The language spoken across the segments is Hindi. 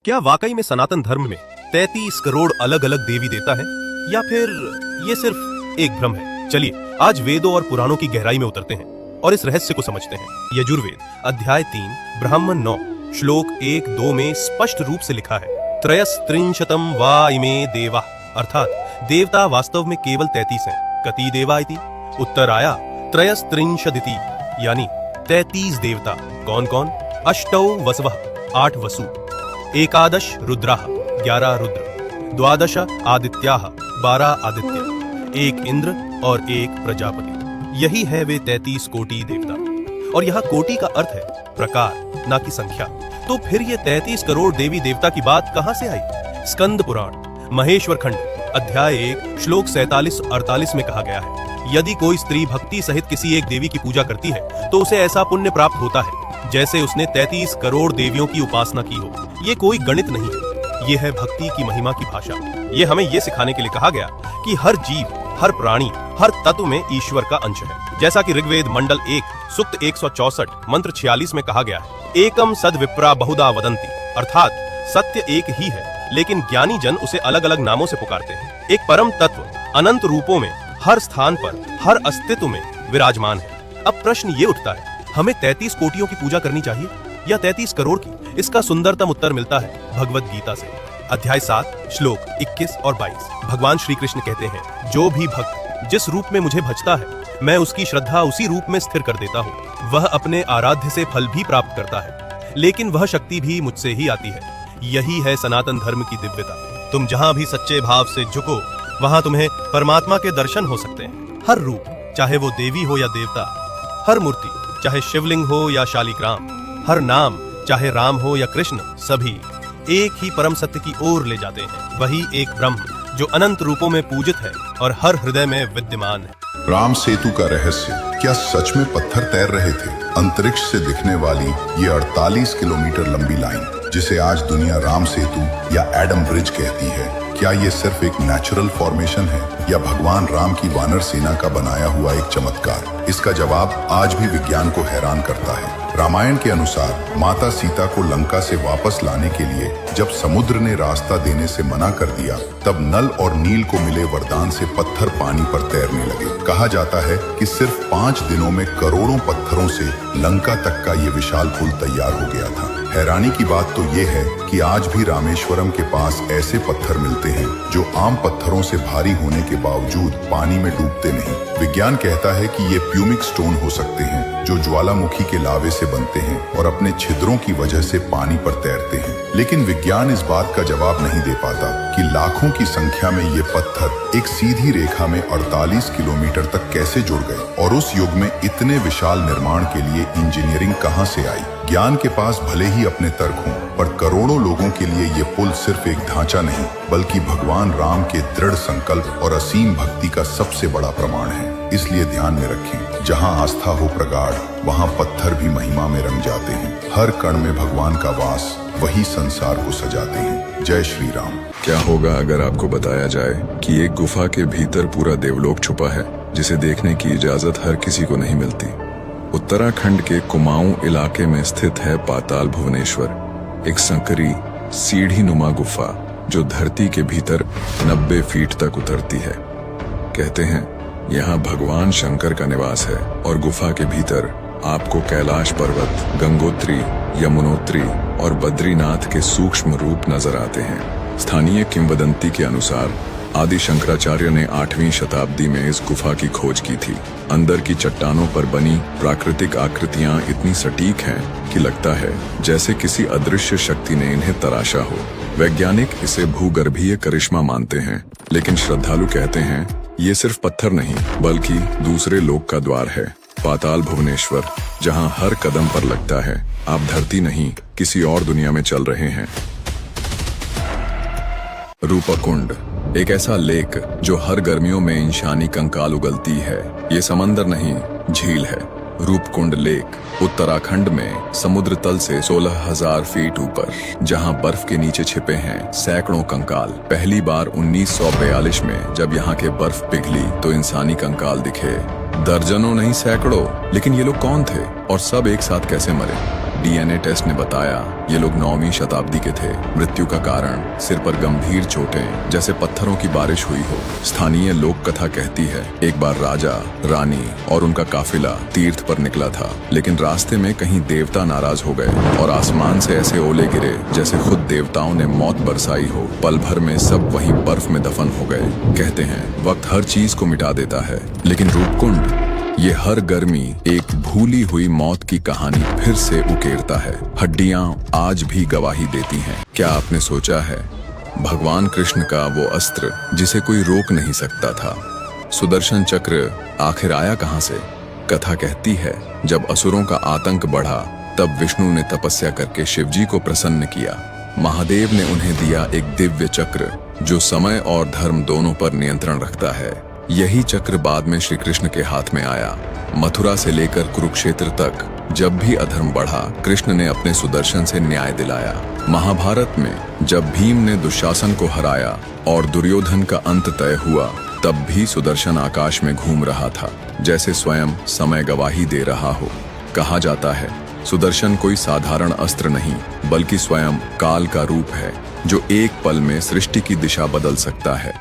क्या वाकई में सनातन धर्म में 33 करोड़ अलग अलग देवी देवता है, या फिर ये सिर्फ एक भ्रम है? चलिए आज वेदों और पुराणों की गहराई में उतरते हैं और इस रहस्य को समझते हैं। यजुर्वेद अध्याय 3 ब्राह्मण 9 श्लोक 1-2 में स्पष्ट रूप से लिखा है, त्रयस्त्रिंशतम वा इमे देवा, अर्थात देवता वास्तव में केवल 33 हैं। कति देवा इति? उत्तर आया त्रयस्त्रिंशदिति, यानी 33 देवता। कौन कौन? अष्टौ वसवः 8 वसु, एकादश रुद्राः 11 रुद्र, द्वादश आदित्याः 12 आदित्य, 1 इंद्र और 1 प्रजापति। यही है वे 33 कोटि देवता। और यहाँ कोटि का अर्थ है प्रकार, ना कि संख्या। तो फिर ये 33 करोड़ देवी देवता की बात कहां से आई? स्कंद पुराण महेश्वर खंड अध्याय 1 श्लोक 47-48 में कहा गया है, यदि कोई स्त्री भक्ति सहित किसी एक देवी की पूजा करती है तो उसे ऐसा पुण्य प्राप्त होता है जैसे उसने 33 करोड़ देवियों की उपासना की हो। ये कोई गणित नहीं है, ये है भक्ति की महिमा की भाषा। ये हमें ये सिखाने के लिए कहा गया कि हर जीव, हर प्राणी, हर तत्व में ईश्वर का अंश है। जैसा कि ऋग्वेद मंडल 1 सूक्त 164 मंत्र 46 में कहा गया है, एकम सद विप्रा बहुधा वदंती, अर्थात सत्य एक ही है लेकिन ज्ञानी जन उसे अलग अलग नामों से पुकारते हैं। एक परम तत्व अनंत रूपों में, हर स्थान पर, हर अस्तित्व में विराजमान है। अब प्रश्न ये उठता है, हमें 33 कोटियों की पूजा करनी चाहिए या 33 करोड़ की? इसका सुंदरतम उत्तर मिलता है भगवत गीता से। अध्याय 7 श्लोक 21 और 22। भगवान श्री कृष्ण कहते हैं, जो भी भक्त जिस रूप में मुझे भजता है, मैं उसकी श्रद्धा उसी रूप में स्थिर कर देता हूँ। वह अपने आराध्य से फल भी प्राप्त करता है, लेकिन वह शक्ति भी मुझसे ही आती है। यही है सनातन धर्म की दिव्यता। तुम जहाँ भी सच्चे भाव से झुको, वहाँ तुम्हें परमात्मा के दर्शन हो सकते हैं। हर रूप, चाहे वो देवी हो या देवता, हर मूर्ति, चाहे शिवलिंग हो या शालिग्राम, हर नाम, चाहे राम हो या कृष्ण, सभी एक ही परम सत्य की ओर ले जाते हैं। वही एक ब्रह्म जो अनंत रूपों में पूजित है और हर हृदय में विद्यमान है। राम सेतु का रहस्य, क्या सच में पत्थर तैर रहे थे? अंतरिक्ष से दिखने वाली ये 48 किलोमीटर लंबी लाइन, जिसे आज दुनिया राम सेतु या एडम ब्रिज कहती है, क्या ये सिर्फ एक नेचुरल फॉर्मेशन है या भगवान राम की वानर सेना का बनाया हुआ एक चमत्कार? इसका जवाब आज भी विज्ञान को हैरान करता है। रामायण के अनुसार माता सीता को लंका से वापस लाने के लिए जब समुद्र ने रास्ता देने से मना कर दिया, तब नल और नील को मिले वरदान से पत्थर पानी पर तैरने लगे। कहा जाता है कि सिर्फ 5 दिनों में करोड़ों पत्थरों से लंका तक का ये विशाल पुल तैयार हो गया था। हैरानी की बात तो ये है कि आज भी रामेश्वरम के पास ऐसे पत्थर मिलते हैं जो आम पत्थरों से भारी होने के बावजूद पानी में डूबते नहीं। विज्ञान कहता है कि ये प्यूमिक स्टोन हो सकते हैं जो ज्वालामुखी के लावे से बनते हैं और अपने छिद्रों की वजह से पानी पर तैरते हैं। लेकिन विज्ञान इस बात का जवाब नहीं दे पाता कि लाखों की संख्या में ये पत्थर एक सीधी रेखा में 48 किलोमीटर तक कैसे जुड़ गए, और उस युग में इतने विशाल निर्माण के लिए इंजीनियरिंग कहां से आई। ज्ञान के पास भले ही अपने तर्क हों, पर करोड़ों लोगों के लिए ये पुल सिर्फ एक ढांचा नहीं, बल्कि भगवान राम के दृढ़ संकल्प और असीम भक्ति का सबसे बड़ा प्रमाण है। इसलिए ध्यान में रखें, जहां आस्था हो प्रगाढ़, वहां पत्थर भी महिमा में रंग जाते हैं। हर कण में भगवान का वास, वही संसार को सजाते हैं। जय श्री राम। क्या होगा अगर आपको बताया जाए कि एक गुफा के भीतर पूरा देवलोक छुपा है, जिसे देखने की इजाजत हर किसी को नहीं मिलती? उत्तराखंड के कुमाऊं इलाके में स्थित है पाताल भुवनेश्वर, एक संकरी सीढ़ी नुमा गुफा जो धरती के भीतर 90 फीट तक उतरती है। कहते हैं यहाँ भगवान शंकर का निवास है और गुफा के भीतर आपको कैलाश पर्वत, गंगोत्री, यमुनोत्री और बद्रीनाथ के सूक्ष्म रूप नजर आते हैं। स्थानीय किंवदंती के अनुसार आदि शंकराचार्य ने 8वीं शताब्दी में इस गुफा की खोज की थी। अंदर की चट्टानों पर बनी प्राकृतिक आकृतियां इतनी सटीक हैं कि लगता है जैसे किसी अदृश्य शक्ति ने इन्हें तराशा हो। वैज्ञानिक इसे भूगर्भीय करिश्मा मानते हैं, लेकिन श्रद्धालु कहते हैं ये सिर्फ पत्थर नहीं बल्कि दूसरे लोक का द्वार है। पाताल भुवनेश्वर, जहां हर कदम पर लगता है आप धरती नहीं किसी और दुनिया में चल रहे हैं। रूपकुंड, एक ऐसा लेक जो हर गर्मियों में इंशानी कंकाल उगलती है। ये समंदर नहीं, झील है। रूपकुंड लेक उत्तराखंड में समुद्र तल से 16,000 फीट ऊपर, जहां बर्फ के नीचे छिपे हैं सैकड़ों कंकाल। पहली बार 1942 में जब यहाँ के बर्फ पिघली तो इंसानी कंकाल दिखे। दर्जनों नहीं, सैकड़ों। लेकिन ये लोग कौन थे और सब एक साथ कैसे मरे? डीएनए टेस्ट ने बताया ये लोग 9वीं शताब्दी के थे। मृत्यु का कारण सिर पर गंभीर चोटें जैसे पत्थरों की बारिश हुई हो। स्थानीय लोक कथा कहती है एक बार राजा, रानी और उनका काफिला तीर्थ पर निकला था, लेकिन रास्ते में कहीं देवता नाराज हो गए और आसमान से ऐसे ओले गिरे जैसे खुद देवताओं ने मौत बरसाई हो। पल भर में सब वहीं बर्फ में दफन हो गए। कहते हैं वक्त हर चीज को मिटा देता है, लेकिन रूपकुंड ये हर गर्मी एक भूली हुई मौत की कहानी फिर से उकेरता है। हड्डियां आज भी गवाही देती हैं। क्या आपने सोचा है भगवान कृष्ण का वो अस्त्र जिसे कोई रोक नहीं सकता था, सुदर्शन चक्र आखिर आया कहां से? कथा कहती है जब असुरों का आतंक बढ़ा तब विष्णु ने तपस्या करके शिवजी को प्रसन्न किया। महादेव ने उन्हें दिया एक दिव्य चक्र जो समय और धर्म दोनों पर नियंत्रण रखता है। यही चक्र बाद में श्री कृष्ण के हाथ में आया। मथुरा से लेकर कुरुक्षेत्र तक जब भी अधर्म बढ़ा, कृष्ण ने अपने सुदर्शन से न्याय दिलाया। महाभारत में जब भीम ने दुशासन को हराया और दुर्योधन का अंत तय हुआ, तब भी सुदर्शन आकाश में घूम रहा था, जैसे स्वयं समय गवाही दे रहा हो। कहा जाता है सुदर्शन कोई साधारण अस्त्र नहीं, बल्कि स्वयं काल का रूप है जो एक पल में सृष्टि की दिशा बदल सकता है।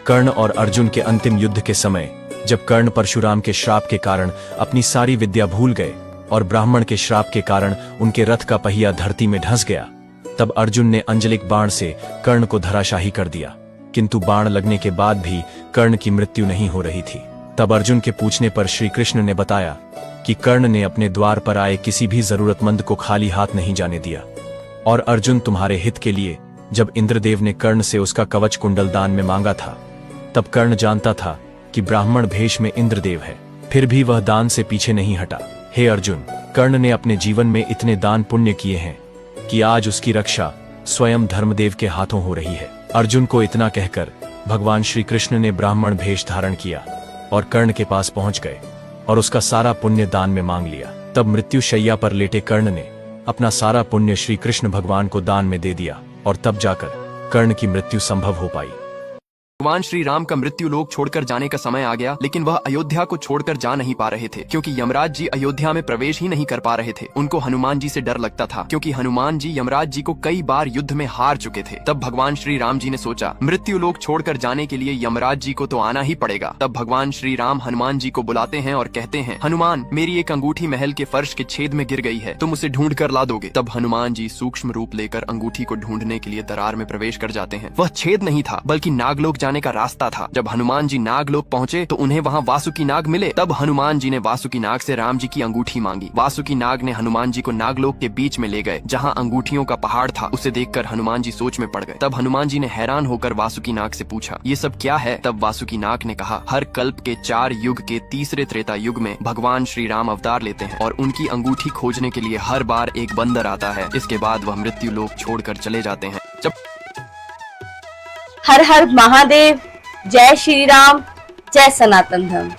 कर्ण और अर्जुन के अंतिम युद्ध के समय जब कर्ण परशुराम के श्राप के कारण अपनी सारी विद्या भूल गए और ब्राह्मण के श्राप के कारण उनके रथ का पहिया धरती में धंस गया, तब अर्जुन ने अंजलिक बाण से कर्ण को धराशाही कर दिया। किंतु बाण लगने के बाद भी कर्ण की मृत्यु नहीं हो रही थी। तब अर्जुन के पूछने पर श्री कृष्ण ने बताया कि कर्ण ने अपने द्वार पर आए किसी भी जरूरतमंद को खाली हाथ नहीं जाने दिया। और अर्जुन, तुम्हारे हित के लिए जब इंद्रदेव ने कर्ण से उसका कवच कुंडल दान में मांगा था, तब कर्ण जानता था कि ब्राह्मण भेष में इंद्रदेव है, फिर भी वह दान से पीछे नहीं हटा। हे अर्जुन, कर्ण ने अपने जीवन में इतने दान पुण्य किए हैं कि आज उसकी रक्षा स्वयं धर्मदेव के हाथों हो रही है। अर्जुन को इतना कहकर भगवान श्री कृष्ण ने ब्राह्मण भेष धारण किया और कर्ण के पास पहुंच गए और उसका सारा पुण्य दान में मांग लिया। तब मृत्यु शैया पर लेटे कर्ण ने अपना सारा पुण्य श्री कृष्ण भगवान को दान में दे दिया और तब जाकर कर्ण की मृत्यु संभव हो पाई। भगवान श्री राम का मृत्यु लोक छोड़कर जाने का समय आ गया, लेकिन वह अयोध्या को छोड़कर जा नहीं पा रहे थे क्योंकि यमराज जी अयोध्या में प्रवेश ही नहीं कर पा रहे थे। उनको हनुमान जी से डर लगता था क्योंकि हनुमान जी यमराज जी को कई बार युद्ध में हार चुके थे। तब भगवान श्री राम जी ने सोचा मृत्यु लोक छोड़कर जाने के लिए यमराज जी को तो आना ही पड़ेगा। तब भगवान श्री राम हनुमान जी को बुलाते हैं और कहते हैं, हनुमान, मेरी एक अंगूठी महल के फर्श के छेद में गिर गई है, तुम उसे ढूंढ कर ला दोगे? तब हनुमान जी सूक्ष्म रूप लेकर अंगूठी को ढूंढने के लिए दरार में प्रवेश कर जाते हैं। वह छेद नहीं था बल्कि नागलोक जाने का रास्ता था। जब हनुमान जी नागलोक पहुंचे तो उन्हें वहां वासुकी नाग मिले। तब हनुमान जी ने वासुकी नाग से राम जी की अंगूठी मांगी। वासुकी नाग ने हनुमान जी को नागलोक के बीच में ले गए जहां अंगूठियों का पहाड़ था। उसे देखकर हनुमान जी सोच में पड़ गए। तब हनुमान जी ने हैरान होकर वासुकी नाग से पूछा, ये सब क्या है? तब वासुकी नाग ने कहा, हर कल्प के 4 युग के तीसरे त्रेता युग में भगवान श्री राम अवतार लेते हैं और उनकी अंगूठी खोजने के लिए हर बार एक बंदर आता है। इसके बाद वह मृत्यु लोक छोड़कर चले जाते हैं। हर हर महादेव, जय श्री राम, जय सनातन धर्म।